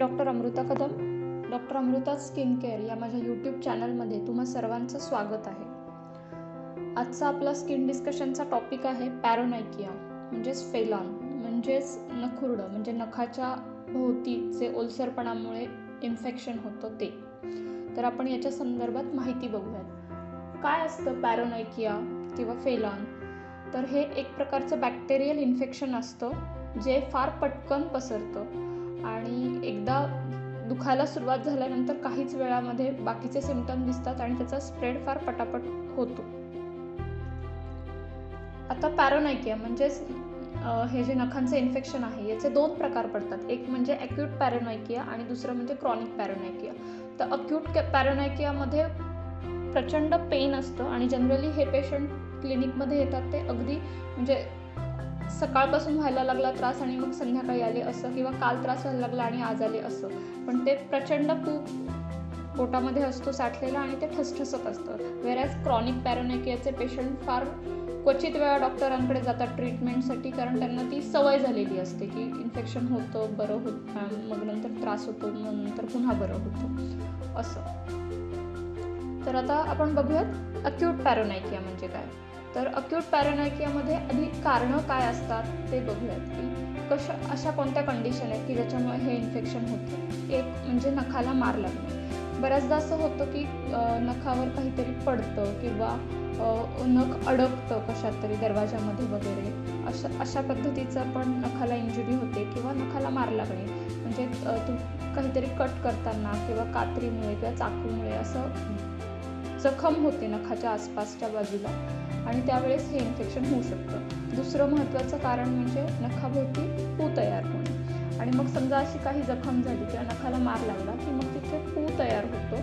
Doctor Amruta Kadam, doctor Amruta skin care या माझ्या YouTube चॅनलमध्ये तुम्हा सर्वांचं स्वागत आहे. आजचा आपला स्किन डिस्कशनचा टॉपिक आहे पॅरोनायकिया म्हणजेच फेलॉन म्हणजेच नखुरडं म्हणजे नखाच्या भोवतीचे ओलसरपणामुळे इन्फेक्शन होतं ते. तर आपण याच्या संदर्भात माहिती बघूयात. काय असतं पॅरोनायकिया किंवा फेलॉन? तर हे एक प्रकारचं बॅक्टेरियल इन्फेक्शन असतं जे फार पटकन पसरतं आणि एकदा दुखायला सुरुवात झाल्यानंतर काहीच वेळामध्ये बाकीचे सिम्पटम दिसतात आणि त्याचा स्प्रेड फार पटापट होतो. आता पॅरोनायकिया म्हणजेच हे जे नखांचं इन्फेक्शन आहे याचे दोन प्रकार पडतात. एक म्हणजे ॲक्यूट पॅरोनायकिया आणि दुसरं म्हणजे क्रॉनिक पॅरोनायकिया. तर अक्यूट पॅरोनायकियामध्ये प्रचंड पेन असतं आणि जनरली हे पेशंट क्लिनिकमध्ये येतात ते अगदी म्हणजे सकाळपासून व्हायला लागला त्रास आणि मग संध्याकाळी आले असं, किंवा काल त्रास व्हायला लागला आणि आज आले असं. पण ते प्रचंड पोटामध्ये असतो साठलेला आणि ते ठसठसत असतं. वेरॅज क्रॉनिक पॅरोनायकियाचे पेशंट फार क्वचित वेळा डॉक्टरांकडे जातात ट्रीटमेंटसाठी, कारण त्यांना ती सवय झालेली असते की इन्फेक्शन होतं, बरं होतं, मग नंतर त्रास होतो, मग नंतर पुन्हा बरं होतं असं. तर आता आपण बघूयात अक्यूट पॅरोनायकिया म्हणजे काय. तर अक्यूट पॅरोनायकियामध्ये आधी कारणं काय असतात ते बघूयात की अशा कोणत्या कंडिशन आहेत की ज्याच्यामुळे हे इन्फेक्शन होतं. एक म्हणजे नखाला मार लागणे. बऱ्याचदा असं होतं की नखावर काहीतरी पडतं किंवा नख अडकतं कशात तरी दरवाजामध्ये वगैरे, अशा पद्धतीचं पण नखाला इंजुरी होते किंवा नखाला मार लागणे. म्हणजे तू काहीतरी कट करताना किंवा कात्रीमुळे किंवा चाकूमुळे असं जखम होते नखाच्या आसपासच्या बाजूला आणि त्यावेळेस हे इन्फेक्शन होऊ शकतं. दुसरं महत्त्वाचं कारण म्हणजे नखाभोवती पू तयार होणे. आणि मग समजा अशी काही जखम झाली किंवा नखाला मार लागला की मग तिथे पू तयार होतो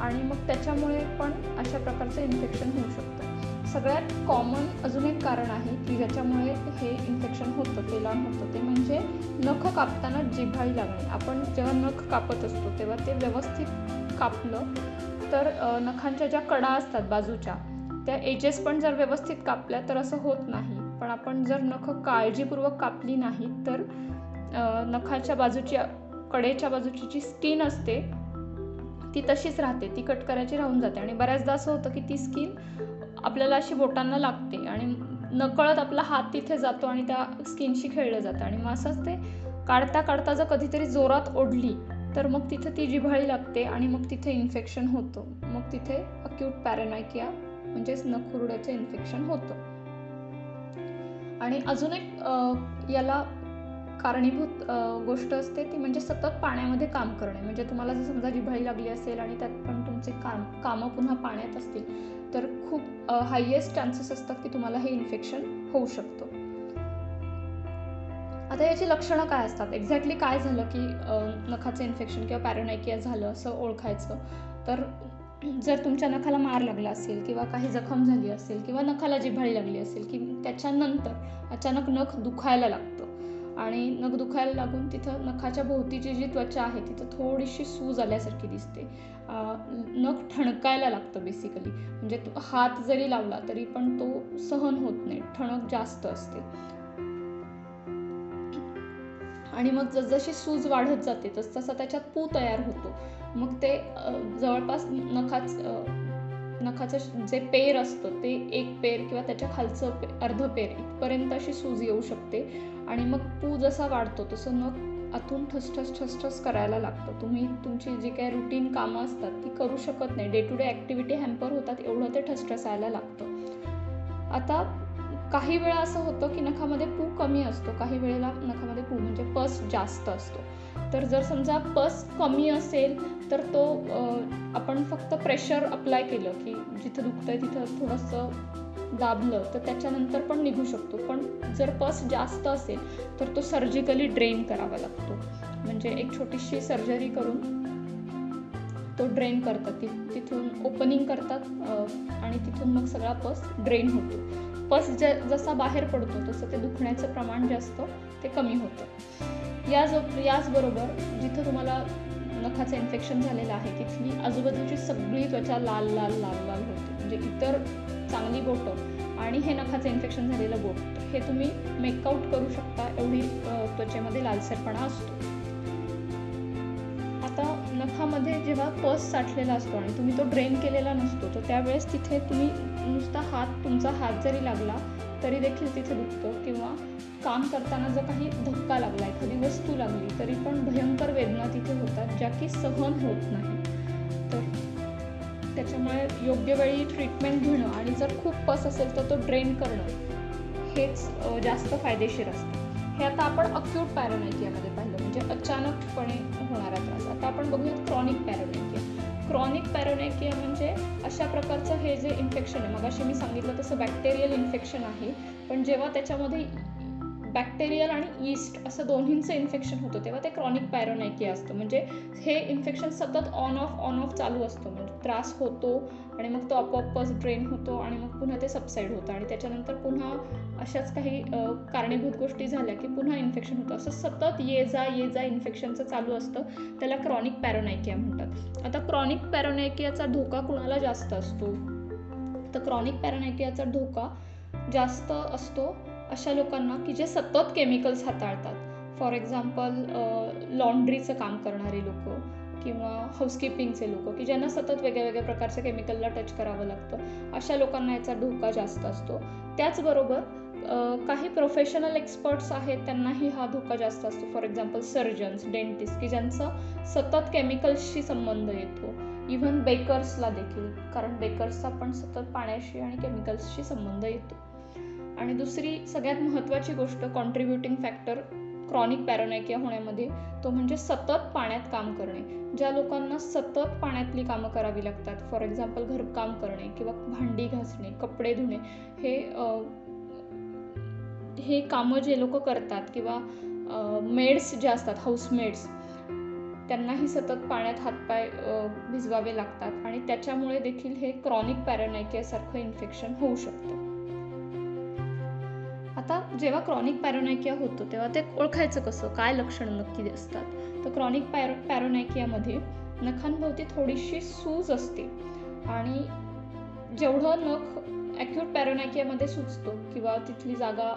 आणि मग त्याच्यामुळे पण अशा प्रकारचं इन्फेक्शन होऊ शकतं. सगळ्यात कॉमन अजून एक कारण आहे की ज्याच्यामुळे हे इन्फेक्शन होतं, फेलॉन होतं, ते म्हणजे नख कापताना जिव्हाळी लागणे. आपण जेव्हा नख कापत असतो तेव्हा ते व्यवस्थित कापलं तर नखांच्या ज्या कडा असतात बाजूच्या त्या एजेस पण जर व्यवस्थित कापल्या तर असं होत नाही. पण आपण जर नख काळजीपूर्वक कापली नाही तर नखाच्या बाजूची कडेच्या बाजूची जी स्किन असते ती तशीच राहते, ती कट करायची राहून जाते. आणि बऱ्याचदा असं होतं की ती स्किन आपल्याला अशी बोटांना लागते आणि नकळत आपला हात तिथे जातो आणि त्या स्किनशी खेळलं जातं आणि मग असंच ते काढता काढता जर कधीतरी जोरात ओढली तर मग तिथे ती जिव्हाळी लागते आणि मग तिथे इन्फेक्शन होतं. मग तिथे अक्यूट पॅरोनायकिया म्हणजेच नखुरड्याचं इन्फेक्शन होतं. आणि अजून एक याला कारणीभूत गोष्ट असते ती म्हणजे सतत पाण्यामध्ये काम करणे. म्हणजे तुम्हाला जर समजा जिव्हाळी लागली असेल आणि त्यात पण तुमचे कामं पुन्हा पाण्यात असतील तर खूप हायेस्ट चान्सेस असतात की तुम्हाला हे इन्फेक्शन होऊ शकतं. आता याची लक्षणं काय असतात, एक्झॅक्टली काय झालं की नखाचं इन्फेक्शन किंवा पॅरोनायकिया झालं असं ओळखायचं. तर जर तुमच्या नखाला मार लागला असेल किंवा काही जखम झाली असेल किंवा नखाला जिव्हाळी लागली असेल की त्याच्यानंतर अचानक नख दुखायला लागतं आणि नख दुखायला लागून तिथं नखाच्या भोवतीची जी त्वचा आहे तिथं थोडीशी सूज आल्यासारखी दिसते, नख ठणकायला लागतं बेसिकली. म्हणजे हात जरी लावला तरी पण तो सहन होत नाही, ठणक जास्त असते. आणि मग जसजशी सूज वाढत जाते तसतसा त्याच्यात पू तयार होतो. मग ते जवळपास नखाचं जे पेर असतं ते एक पेर किंवा त्याच्या खालचं अर्ध पेर इथपर्यंत अशी सूज येऊ शकते आणि मग पू जसा वाढतो तसं नख आतून ठसठस करायला लागतं. तुम्ही तुमची जी काही रुटीन कामं असतात ती करू शकत नाही, day to day activity hamper होतात, एवढं ते ठसठसायला लागतं. आता काही वेळा असं होतं की नखामध्ये पू कमी असतो, काही वेळेला नखामध्ये पू म्हणजे पस जास्त असतो. तर जर समजा पस कमी असेल तर तो आपण फक्त प्रेशर अप्लाय केलं की जिथं दुखतंय तिथं थोडंसं दाबलं तर त्याच्यानंतर पण निघू शकतो. पण जर पस जास्त असेल तर तो सर्जिकली ड्रेन करावा लागतो. म्हणजे एक छोटीशी सर्जरी करून तो ड्रेन करतात, तिथून ओपनिंग करतात आणि तिथून मग सगळा पस ड्रेन होतो. पस जसा बाहेर पडतो तसं ते दुखण्याचं प्रमाण जे असतं ते कमी होतं. याचबरोबर जिथं तुम्हाला नखाचं इन्फेक्शन झालेलं आहे तिथली आजूबाजूची सगळी त्वचा लाल लाल लाल लाल होते. म्हणजे इतर चांगली बोटं आणि हे नखाचं इन्फेक्शन झालेलं बोट हे तुम्ही मेकआउट करू शकता, एवढी त्वचेमध्ये लालसरपणा असतो. नखामध्ये जेव्हा पस साठलेला असतो आणि तुम्ही तो ड्रेन केलेला नसतो, तर त्यावेळेस तिथे तुम्ही नुसता तुमचा हात जरी लागला तरी देखील तिथे दुखतं, किंवा काम करताना जर काही धक्का लागला, एखादी वस्तू लागली, तरी पण भयंकर वेदना तिथे होतात, ज्या की सहन होत नाही. तर त्याच्यामुळे योग्य वेळी ट्रीटमेंट घेणं आणि जर खूप पस असेल तर तो ड्रेन करणं हेच जास्त फायदेशीर असतं. हे आता आपण अक्यूट पॅरानायकियामध्ये पाहिलं, म्हणजे अचानकपणे होणारा त्रास. आता आपण बघूयात क्रॉनिक पॅरानायकिया. क्रॉनिक पॅरानायकिया म्हणजे अशा प्रकारचं हे जे इन्फेक्शन आहे, मगाशी मी सांगितलं तसं बॅक्टेरियल इन्फेक्शन आहे, पण जेव्हा त्याच्यामध्ये बॅक्टेरियल आणि ईस्ट असं दोन्हींचं इन्फेक्शन होतं तेव्हा ते क्रॉनिक पॅरानायकिया असतं. म्हणजे हे इन्फेक्शन सतत ऑन ऑफ चालू असतं, म्हणजे त्रास होतो आणि मग तो आपोआपच ड्रेन होतो आणि मग पुन्हा ते सबसाईड होतं आणि त्याच्यानंतर पुन्हा अशाच काही कारणीभूत गोष्टी झाल्या की पुन्हा इन्फेक्शन होतं. असं सतत ये जा इन्फेक्शनचं चालू असतं, त्याला क्रॉनिक पॅरानायकिया म्हणतात. आता क्रॉनिक पॅरानायकियाचा धोका कुणाला जास्त असतो, तर क्रॉनिक पॅरानायकियाचा धोका जास्त असतो अशा लोकांना की जे सतत केमिकल्स हाताळतात. फॉर एक्झाम्पल लॉन्ड्रीचं काम करणारे लोक किंवा हाऊसकीपिंगचे लोक की ज्यांना सतत वेगळ्या प्रकारच्या केमिकलला टच करावं लागतं, अशा लोकांना याचा धोका जास्त असतो. त्याचबरोबर काही प्रोफेशनल एक्सपर्ट्स आहेत त्यांनाही हा धोका जास्त असतो. फॉर एक्झाम्पल सर्जन्स, डेंटिस्ट की ज्यांचा सतत केमिकल्सशी संबंध येतो. इव्हन बेकर्सला देखील, कारण बेकर्सचा पण सतत पाण्याशी आणि केमिकल्सशी संबंध येतो. आणि दुसरी सगळ्यात महत्त्वाची गोष्ट, कॉन्ट्रीब्युटिंग फॅक्टर क्रॉनिक पॅरानायकिया होण्यामध्ये, तो म्हणजे सतत पाण्यात काम करणे. ज्या लोकांना सतत पाण्यातली कामं करावी लागतात, फॉर एक्झाम्पल घरकाम करणे किंवा भांडी घासणे, कपडे धुणे, हे कामं जे लोक करतात, किंवा मेड्स जे असतात, हाऊसमेड्स, त्यांनाही सतत पाण्यात हातपाय भिजवावे लागतात आणि त्याच्यामुळे देखील हे क्रॉनिक पॅरानायकियासारखं इन्फेक्शन होऊ शकतं. आता जेव्हा क्रॉनिक पॅरानायकिया होतो तेव्हा ते ओळखायचं कसं, काय लक्षणं नक्की असतात, तर क्रॉनिक पॅरानायकियामध्ये नखांभोवती थोडीशी सूज असते आणि जेवढं नख ॲक्यूट पॅरानायकियामध्ये सुजतो किंवा तिथली जागा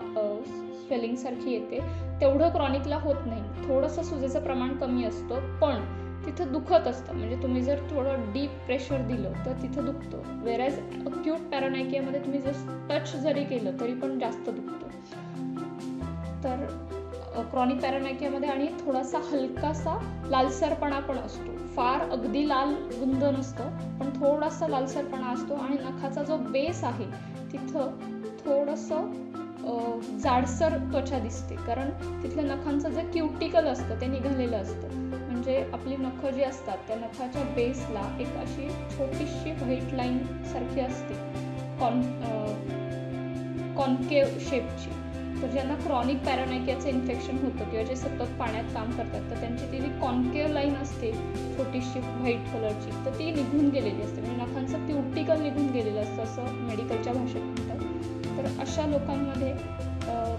स्वेलिंगसारखी येते तेवढं क्रॉनिकला होत नाही. थोडंसं सुजेचं प्रमाण कमी असतं, पण तिथं दुखत असतं. म्हणजे तुम्ही जर थोडं डीप प्रेशर दिलं तर तिथं दुखतं. वेरॅज अक्यूट पॅरानायकियामध्ये तुम्ही जर टच जरी केलं तरी पण जास्त दुखतं. तर क्रॉनिक पॅरानायकियामध्ये आणि थोडासा हलकासा लालसरपणा पण असतो. फार अगदी लाल गुंद नसतं, पण थोडासा लालसरपणा असतो आणि नखाचा जो बेस आहे तिथं थोडंसं जाडसर त्वचा दिसते, कारण तिथल्या नखांचं जे क्युटिकल असतं ते निघालेलं असतं. म्हणजे आपली नखं जी असतात त्या नखाच्या बेसला एक अशी छोटीशी व्हाईट लाईन सारखी असते, कॉन्केव शेपची. तर ज्यांना क्रॉनिक पॅरानायकियाचं इन्फेक्शन होतं किंवा जे सतत पाण्यात काम करतात तर त्यांची ती जी कॉन्केव लाईन असते छोटीशी व्हाईट कलरची, तर ती निघून गेलेली असते. म्हणजे नखांचं क्युटिकल निघून गेलेलं असतं असं मेडिकलच्या भाषेत म्हणतात. तर अशा लोकांमध्ये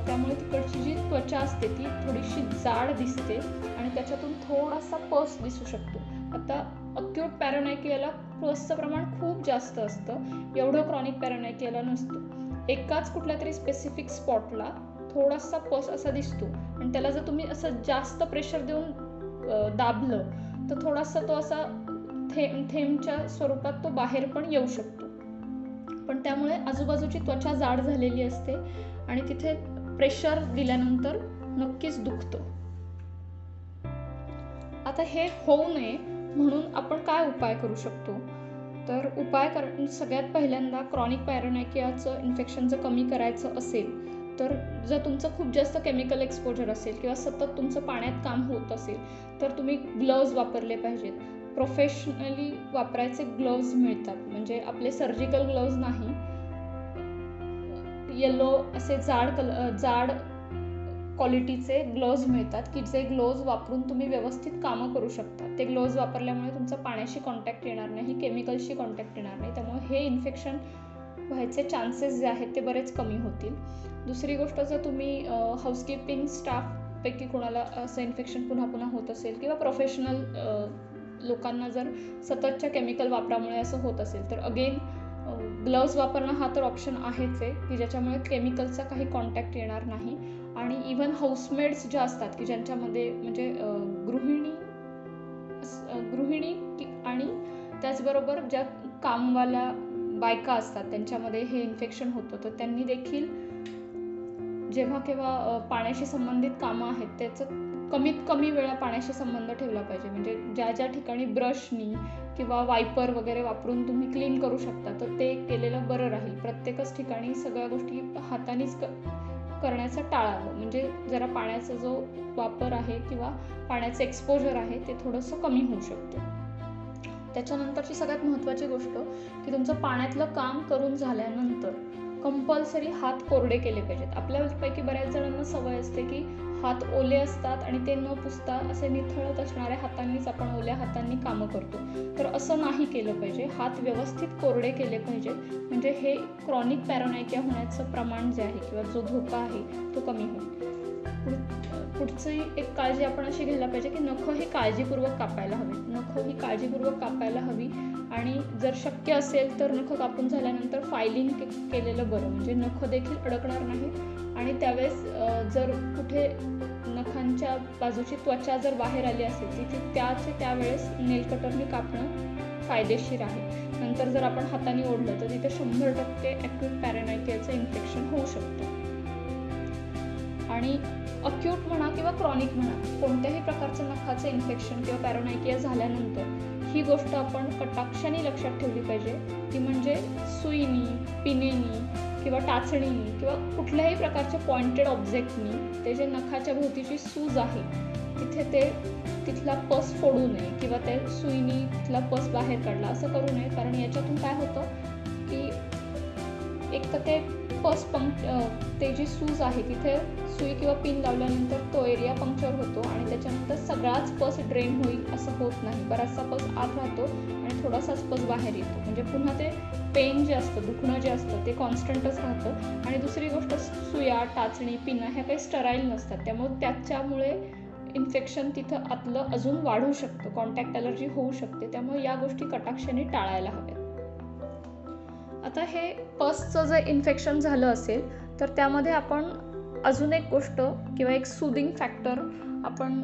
त्यामुळे तिकडची जी त्वचा असते ती थोडीशी जाड दिसते आणि त्याच्यातून थोडासा पस दिसू शकतो. आता अक्यूट पॅरानायकियाला पसचं प्रमाण खूप जास्त असतं, एवढं क्रॉनिक पॅरानायकियाला नसतं. एकाच कुठल्या तरी स्पेसिफिक स्पॉटला थोडासा पस असा दिसतो आणि त्याला जर तुम्ही असं जास्त प्रेशर देऊन दाबलं तर थोडासा तो असा थेंबच्या स्वरूपात तो बाहेर पण येऊ शकतो. पण त्यामुळे आजूबाजूची त्वचा जाड झालेली असते आणि तिथे प्रेशर दिल्यानंतर नक्कीच दुखतं. आता हे होऊ नये म्हणून आपण काय उपाय करू शकतो, तर सगळ्यात पहिल्यांदा क्रॉनिक पॅरानायकियाचं इन्फेक्शन जर कमी करायचं असेल तर जर तुमचं खूप जास्त केमिकल एक्सपोजर असेल किंवा सतत तुमचं पाण्यात काम होत असेल तर तुम्ही ग्लव्ज वापरले पाहिजेत. प्रोफेशनली वापरायचे ग्लव्ज मिळतात, म्हणजे आपले सर्जिकल ग्लव्ज नाही, येलो असे जाड क्वालिटीचे ग्लव्ज मिळतात की जे ग्लव्ज वापरून तुम्ही व्यवस्थित कामं करू शकता. ते ग्लव्ज वापरल्यामुळे तुमचा पाण्याशी कॉन्टॅक्ट येणार नाही, केमिकलशी कॉन्टॅक्ट येणार नाही, त्यामुळे हे इन्फेक्शन व्हायचे चान्सेस जे आहेत ते बरेच कमी होतील. दुसरी गोष्ट, जर तुम्ही हाऊसकीपिंग स्टाफपैकी कोणाला असं इन्फेक्शन पुन्हा होत असेल किंवा प्रोफेशनल लोकांना जर सततच्या केमिकल वापरामुळे असं होत असेल तर अगेन ग्लव्ज वापरणं हा तर ऑप्शन आहेच आहे की ज्याच्यामुळे केमिकलचा काही कॉन्टॅक्ट येणार नाही. आणि इव्हन हाऊसमेड्स ज्या असतात की ज्यांच्यामध्ये म्हणजे गृहिणी गृहिणी आणि त्याचबरोबर ज्या कामवाल्या बायका असतात त्यांच्यामध्ये हे इन्फेक्शन होतं, तर त्यांनी देखील जेव्हा केव्हा पाण्याशी संबंधित कामं आहेत त्याचं कमीत कमी वेळा पाण्याशी संबंध ठेवला पाहिजे. म्हणजे ज्या ज्या ठिकाणी ब्रशनी किंवा वायपर वगैरे वापरून तुम्ही क्लीन करू शकता तर ते केलेलं बरं राहील. प्रत्येकच ठिकाणी सगळ्या गोष्टी हातानेच करण्याचं टाळावं. म्हणजे जरा पाण्याचा जो वापर आहे किंवा पाण्याचं एक्सपोजर आहे ते थोडंसं कमी होऊ शकतं. त्याच्यानंतरची सगळ्यात महत्त्वाची गोष्ट की तुमचं पाण्यातलं काम करून झाल्यानंतर कंपल्सरी हात कोरडे केले पाहिजेत. आपल्यापैकी बऱ्याच जणांना सवय असते की हात ओले असतात आणि ते न पुसता असे निथळत असणाऱ्या हातांनीच आपण ओल्या हातांनी कामं करतो. तर असं नाही केलं पाहिजे. हात व्यवस्थित कोरडे केले पाहिजेत. म्हणजे हे क्रॉनिक पॅरानायकिया होण्याचं प्रमाण जे आहे किंवा जो धोका आहे तो कमी होईल. पुढची एक काळजी आपण अशी घ्यायला पाहिजे की नखं ही काळजीपूर्वक कापायला हवी. नखं ही काळजीपूर्वक कापायला हवी आणि जर शक्य असेल तर नखं कापून झाल्यानंतर फायलिंग केलेलं बरं. म्हणजे नखं देखील अडकणार नाही आणि त्यावेळेस जर कुठे नखांच्या बाजूची त्वचा जर बाहेर आली असेल तिथे त्यावेळेस नेल कटरने कापणं फायदेशीर आहे. नंतर जर आपण हाताने ओढलं तर तिथे 100% ॲक्यूट पॅरानायकियाचं इन्फेक्शन होऊ शकतं. आणि अक्यूट म्हणा किंवा क्रॉनिक म्हणा कोणत्याही प्रकारचं नखाचं इन्फेक्शन किंवा पॅरानायकिया झाल्यानंतर ही गोष्ट आपण कटाक्षाने लक्षात ठेवली पाहिजे. ती म्हणजे सुईनी, पिनेनी किंवा टाचणीनी किंवा कुठल्याही प्रकारच्या पॉइंटेड ऑब्जेक्टनी ते जे नखाच्या भोवतीची सूज आहे तिथे तिथला पस फोडू नये किंवा त्या सुईनी तिथला पस बाहेर काढला असं करू नये. कारण याच्यातून काय होतं की एक तर ते ते जी सूज आहे तिथे सुई किंवा पिन लावल्यानंतर तो एरिया पंक्चर होतो आणि त्याच्यानंतर सगळाच पस ड्रेन होईल असं होत नाही. बराचसा पस आत राहतो आणि थोडासाच पस बाहेर येतो. म्हणजे पुन्हा ते पेन जे असतं, दुखणं जे असतं ते कॉन्स्टंटच राहतं. आणि दुसरी गोष्ट सुया, टाचणी, पिना ह्या काही स्टराईल नसतात. त्याच्यामुळे इन्फेक्शन तिथं आतलं अजून वाढू शकतं, कॉन्टॅक्ट ॲलर्जी होऊ शकते. त्यामुळे या गोष्टी कटाक्षाने टाळायला हव्यात. आता हे पसचं जर इन्फेक्शन झालं असेल तर त्यामध्ये आपण अजून एक गोष्ट किंवा एक सूदिंग फॅक्टर आपण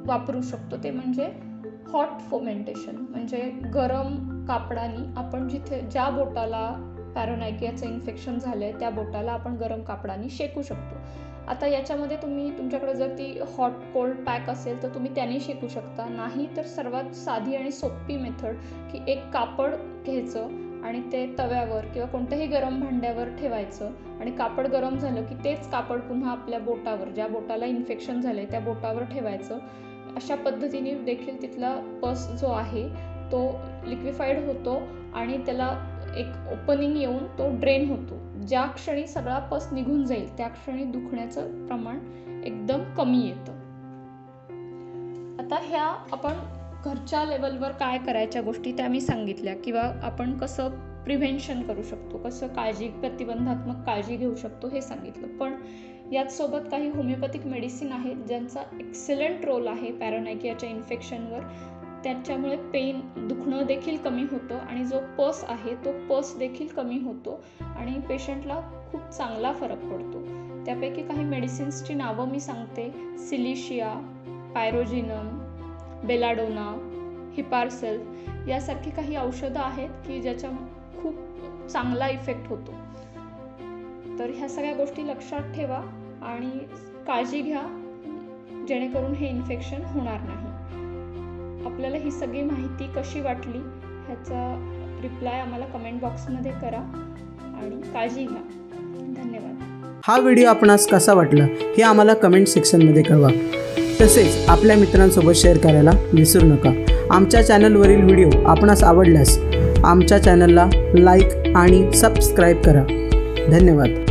वापरू शकतो. ते म्हणजे हॉट फोमेंटेशन. म्हणजे गरम कापडाने आपण ज्या बोटाला पॅरानायकियाचं इन्फेक्शन झालं आहे त्या बोटाला आपण गरम कापडाने शेकू शकतो. आता याच्यामध्ये तुमच्याकडे जर ती हॉट कोल्ड पॅक असेल तर तुम्ही त्याने शेकू शकता. नाही तर सर्वात साधी आणि सोपी मेथड की एक कापड घ्यायचं आणि ते तव्यावर किंवा कोणत्याही गरम भांड्यावर ठेवायचं आणि कापड गरम झालं की तेच कापड पुन्हा आपल्या बोटावर, ज्या बोटाला इन्फेक्शन झालं आहे त्या बोटावर ठेवायचं. अशा पद्धतीने देखील तिथला पस जो आहे तो लिक्विफाईड होतो आणि त्याला एक ओपनिंग येऊन तो ड्रेन होतो. ज्या क्षणी सगळा पस निघून जाईल त्या क्षणी दुखण्याचं प्रमाण एकदम कमी येतं. आता ह्या आपण घरच्या लेवलवर काय करायच्या गोष्टी त्या मी सांगितल्या किंवा आपण कसं प्रिव्हेन्शन करू शकतो, कसं प्रतिबंधात्मक काळजी घेऊ शकतो हे सांगितलं. पण याचसोबत काही होमिओपॅथिक मेडिसिन आहेत ज्यांचा एक्सलंट रोल आहे पॅरानायकियाच्या इन्फेक्शनवर. त्याच्यामुळे दुखणं देखील कमी होतं आणि जो पस आहे तो पस देखील कमी होतो आणि पेशंटला खूप चांगला फरक पडतो. त्यापैकी काही मेडिसिन्सची नावं मी सांगते. सिलिशिया, पायरोजिनम, बेलाडोना, हिपारसेल्फ यासारखी काही औषधं आहेत की ज्याच्या खूप चांगला इफेक्ट होतो. तर ह्या सगळ्या गोष्टी लक्षात ठेवा आणि काळजी घ्या जेणेकरून हे इन्फेक्शन होणार नाही. आपल्याला ही सगळी माहिती कशी वाटली ह्याचा रिप्लाय आम्हाला कमेंट बॉक्समध्ये करा आणि काळजी घ्या. धन्यवाद. हा व्हिडिओ आपणास कसा वाटला हे आम्हाला कमेंट सेक्शनमध्ये कळवा. तसेच आपल्या मित्रांसोबत शेअर करायला विसरू नका. आमच्या चॅनलवरील व्हिडिओ आपणास आवडल्यास आमच्या चॅनलला लाईक आणि सबस्क्राईब करा. धन्यवाद.